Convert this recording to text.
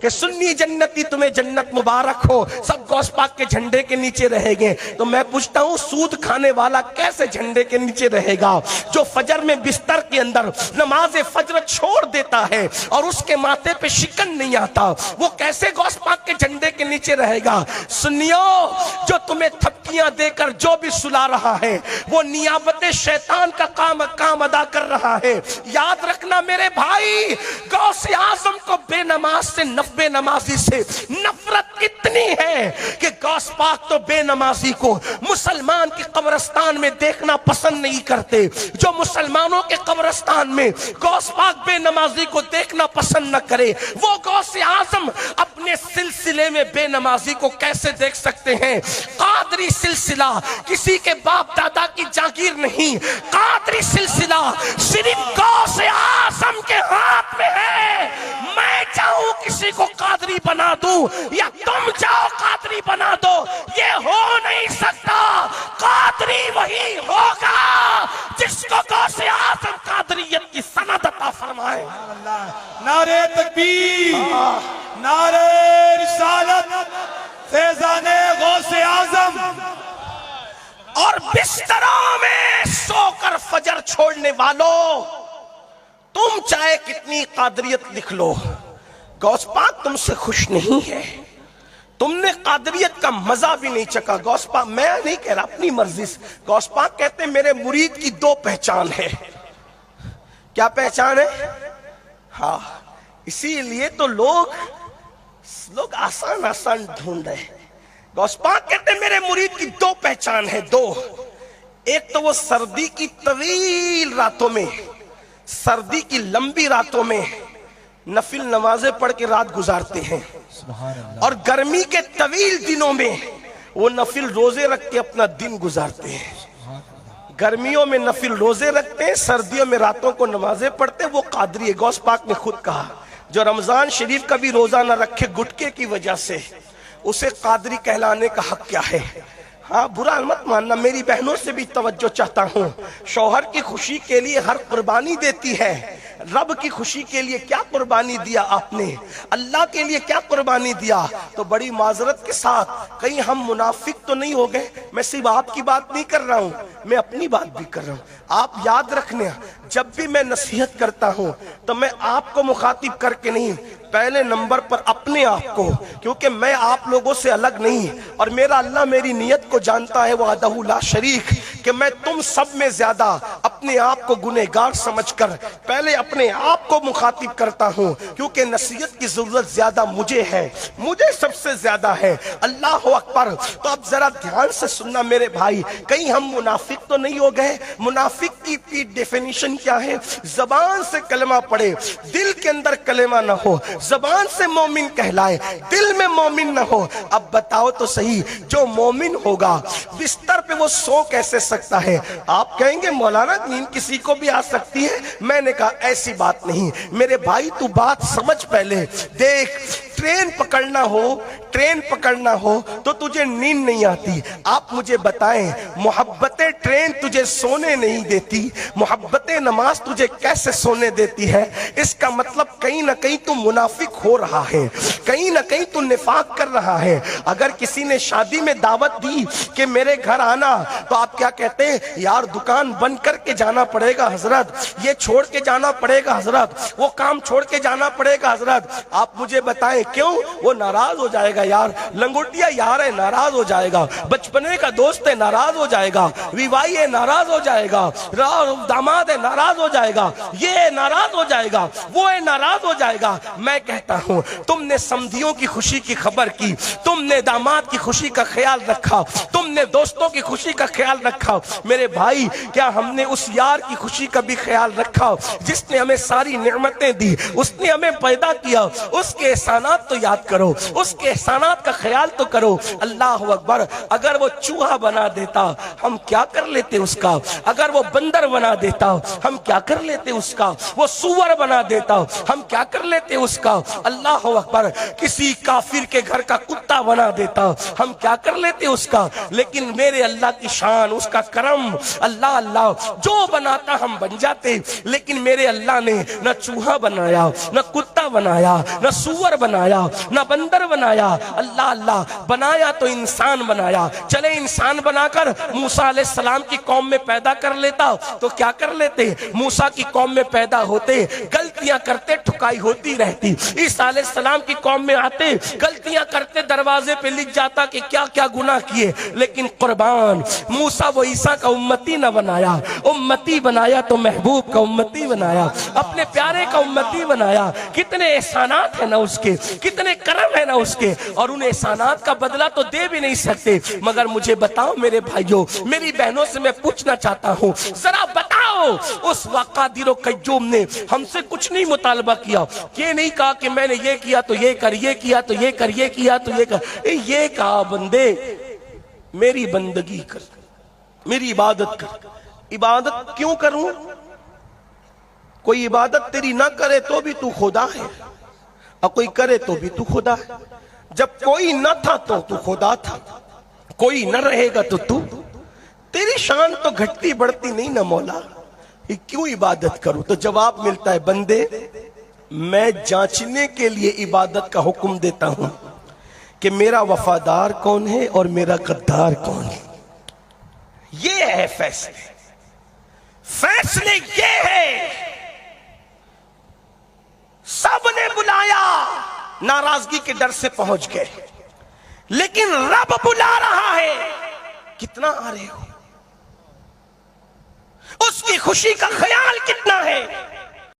کہ سنی جنتی تمہیں جنت مبارک ہو، سب غوث پاک کے جھنڈے کے نیچے رہیں گے۔ تو میں پوچھتا ہوں سود کھانے والا کیسے جھنڈے کے نیچے رہے گا؟ جو فجر میں بستر کے اندر نماز فجر چھوڑ دیتا ہے اور اس کے ماتھے پہ شکن نہیں آتا، وہ کیسے غوث پاک کے جھنڈے کے نیچے رہے گا؟ سنیو، جو تمہیں تھپکیاں دے کر جو بھی سلا رہا ہے وہ نیابت شیطان کا کام ادا کر رہا ہے۔ یاد رکھنا میرے بھائی، غوث اعظم کو بے نماز سے بے نمازی سے نفرت اتنی ہے کہ غوث پاک تو بے نمازی کو مسلمان کی قبرستان میں دیکھنا پسند نہیں کرتے۔ جو مسلمانوں کے قبرستان میں غوث پاک بے نمازی کو دیکھنا پسند نہ کرے، وہ غوث اعظم اپنے سلسلے میں بے نمازی کو کیسے دیکھ سکتے ہیں؟ قادری سلسلہ کسی کے باپ دادا کی جاگیر نہیں، قادری سلسلہ صرف غوث اعظم کے ہاتھ میں ہے۔ میں چاہوں کسی کو قادری بنا دوں یا تم چاہو قادری بنا دو، یہ ہو نہیں سکتا۔ قادری وہی ہوگا جس کو غوث اعظم قادریت کی سند عطا فرمائے۔ نعرہ تکبیر، نعرہ رسالت، فیضان غوث اعظم۔ اور بستروں میں سو کر فجر چھوڑنے والوں، تم چاہے کتنی قادریت لکھ لو، غوث پاک تم سے خوش نہیں ہے۔ تم نے قادریت کا مزہ بھی نہیں چکا۔ غوث پاک، میں نہیں کہہ رہا، اپنی مرضی سے، غوث پاک کہتے ہیں میرے مرید کی دو پہچان ہے۔ کیا پہچان ہے؟ ہاں، اسی لیے تو لوگ آسان ڈھونڈ رہے ہیں۔ غوث پاک کہتے ہیں میرے مرید کی دو پہچان ہے، دو۔ ایک تو وہ سردی کی طویل راتوں میں، سردی کی لمبی راتوں میں نفل نمازیں پڑھ کے رات گزارتے ہیں، اور گرمی کے طویل دنوں میں وہ نفل روزے رکھ کے اپنا دن گزارتے ہیں۔ گرمیوں میں نفل روزے رکھتے ہیں، سردیوں میں راتوں کو نمازیں پڑھتے ہیں، وہ قادری ہے۔ غوث پاک نے خود کہا جو رمضان شریف کا بھی روزہ نہ رکھے گٹکے کی وجہ سے، اسے قادری کہلانے کا حق کیا ہے؟ ہاں، برا مت ماننا، میری بہنوں سے بھی توجہ چاہتا ہوں۔ شوہر کی خوشی کے لیے ہر قربانی دیتی ہے، رب کی خوشی کے لیے کیا قربانی دیا آپ نے؟ اللہ کے لیے کیا قربانی دیا؟ تو بڑی معذرت کے ساتھ کہیں ہم منافق تو نہیں ہو گئے؟ میں صرف آپ کی بات نہیں کر رہا ہوں، میں اپنی بات بھی کر رہا ہوں۔ آپ یاد رکھنا، جب بھی میں نصیحت کرتا ہوں تو میں آپ کو مخاطب کر کے نہیں، پہلے نمبر پر اپنے آپ کو، کیونکہ میں آپ لوگوں سے الگ نہیں، اور میرا اللہ میری نیت کو جانتا ہے، وحدہ لا شریک، کہ میں تم سب میں زیادہ اپنے آپ کو گنہگار سمجھ کر پہلے اپنے آپ کو مخاطب کرتا ہوں، کیونکہ نصیحت کی ضرورت زیادہ مجھے ہے، مجھے سب سے زیادہ ہے۔ اللہ اکبر۔ تو اب ذرا دھیان سے سننا میرے بھائی، کہیں ہم منافق تو نہیں ہو گئے؟ منافق کی ڈیفینیشن کیا ہے؟ زبان سے کلمہ پڑھے، دل کے اندر کلمہ نہ ہو، زبان سے مومن کہلائے، دل میں مومن نہ ہو۔ اب بتاؤ تو صحیح، جو مومن ہوگا بستر پہ وہ سو کیسے سکتا ہے؟ آپ کہیں گے مولانا نیند کسی کو بھی آ سکتی ہے۔ میں نے کہا ایسی بات نہیں میرے بھائی، تو بات سمجھ پہلے۔ دیکھ، ٹرین پکڑنا ہو تو تجھے نیند نہیں آتی۔ آپ مجھے بتائیں، محبت ٹرین تجھے سونے نہیں دیتی، محبت نماز تجھے کیسے سونے دیتی ہے؟ اس کا مطلب کہیں نہ کہیں تو منافق ہو رہا ہے، کہیں نہ کہیں تو نفاق کر رہا ہے۔ اگر کسی نے شادی میں دعوت دی کہ میرے گھر آنا، تو آپ کیا کہتے ہیں؟ یار دکان بند کر کے جانا پڑے گا حضرت، یہ چھوڑ کے جانا پڑے گا حضرت، وہ کام چھوڑ کے جانا پڑے گا حضرت۔ آپ مجھے بتائیں کیوں؟ وہ ناراض ہو جائے گا، یار لنگوٹیا یار ہے ناراض ہو جائے گا، بچپنے کا دوست ہے ناراض ہو جائے گا، ویوائی ہے ناراض ہو جائے گا، داماد ہے ناراض ہو جائے گا، یہ ناراض ہو جائے گا، وہ ہے ناراض ہو جائے گا۔ میں کہتا ہوں تم نے سمدھیوں کی خوشی کی خبر کی، تم نے داماد کی خوشی کا خیال رکھا، تم نے دوستوں کی خوشی کا خیال رکھا، میرے بھائی کیا ہم نے اس یار کی خوشی کا بھی خیال رکھا جس نے ہمیں ساری نعمتیں دی، اس نے ہمیں پیدا کیا؟ اس کے احسانات تو یاد کرو، اس کے احسانات کا خیال تو کرو۔ اللہ اکبر۔ اگر وہ چوہا بنا دیتا ہم کیا کر لیتے اس کا؟ اگر وہ بندر بنا دیتا ہم کیا کر لیتے اس کا؟ وہ سور بنا دیتا ہم کیا کر لیتے اس کا؟ اللہ اکبر۔ کسی کافر کے گھر کا کتا بنا دیتا، ہم کیا کر لیتے اس کا؟ لیکن میرے اللہ کی شان، اس کا کرم، اللہ اللہ جو بناتا ہم بن جاتے، لیکن میرے اللہ نے نہ چوہا بنایا، نہ کتا بنایا، نہ سور بنایا، نہ بندر بنایا، اللہ اللہ بنایا تو انسان بنایا۔ چلے انسان بنا کر موسیٰ علیہ السلام کی قوم میں پیدا کر لیتا تو کیا کر لیتے؟ موسیٰ کی قوم میں پیدا ہوتے، غلطیاں کرتے، ٹھکائی ہوتی رہتی۔ عیسیٰ علیہ السلام کی قوم میں آتے، غلطیاں کرتے، دروازے پہ لکھ جاتا کہ کیا کیا گناہ کیے، لیکن قربان موسیٰ وہ عیسیٰ کا امتی نہ بنایا، امتی بنایا تو محبوب کا امتی بنایا، اپنے پیارے کا امتی بنایا۔ کتنے احسانات ہیں نا اس کے، کتنے کرم ہے نا اس کے، اور ان احسانات کا بدلہ تو دے بھی نہیں سکتے۔ مگر مجھے بتاؤ میرے بھائیوں، میری بہنوں سے میں پوچھنا چاہتا ہوں، ذرا بتاؤ اس قادر و قیوم نے ہم سے کچھ نہیں مطالبہ کیا، یہ نہیں کہا کہ میں نے یہ کیا تو یہ کر، یہ کیا تو یہ کر، یہ کیا تو یہ کر، یہ کہا بندے میری بندگی کر، میری عبادت کر۔ عبادت کیوں کروں؟ کوئی عبادت تیری نہ کرے تو بھی تو خدا ہے، اور کوئی کرے تو بھی تو خدا ہے۔ جب کوئی نہ تھا تو تو خدا تھا، کوئی نہ رہے گا تو تو، تیری شان تو گھٹتی بڑھتی نہیں نا مولا، کیوں عبادت کروں؟ تو جواب ملتا ہے بندے میں جانچنے کے لیے عبادت کا حکم دیتا ہوں کہ میرا وفادار کون ہے اور میرا غدار کون ہے۔ یہ ہے فیصلے، فیصلے یہ ہے۔ سب نے بلایا، ناراضگی کے ڈر سے پہنچ گئے، لیکن رب بلا رہا ہے، کتنا آ رہے ہو؟ اس کی خوشی کا خیال کتنا ہے؟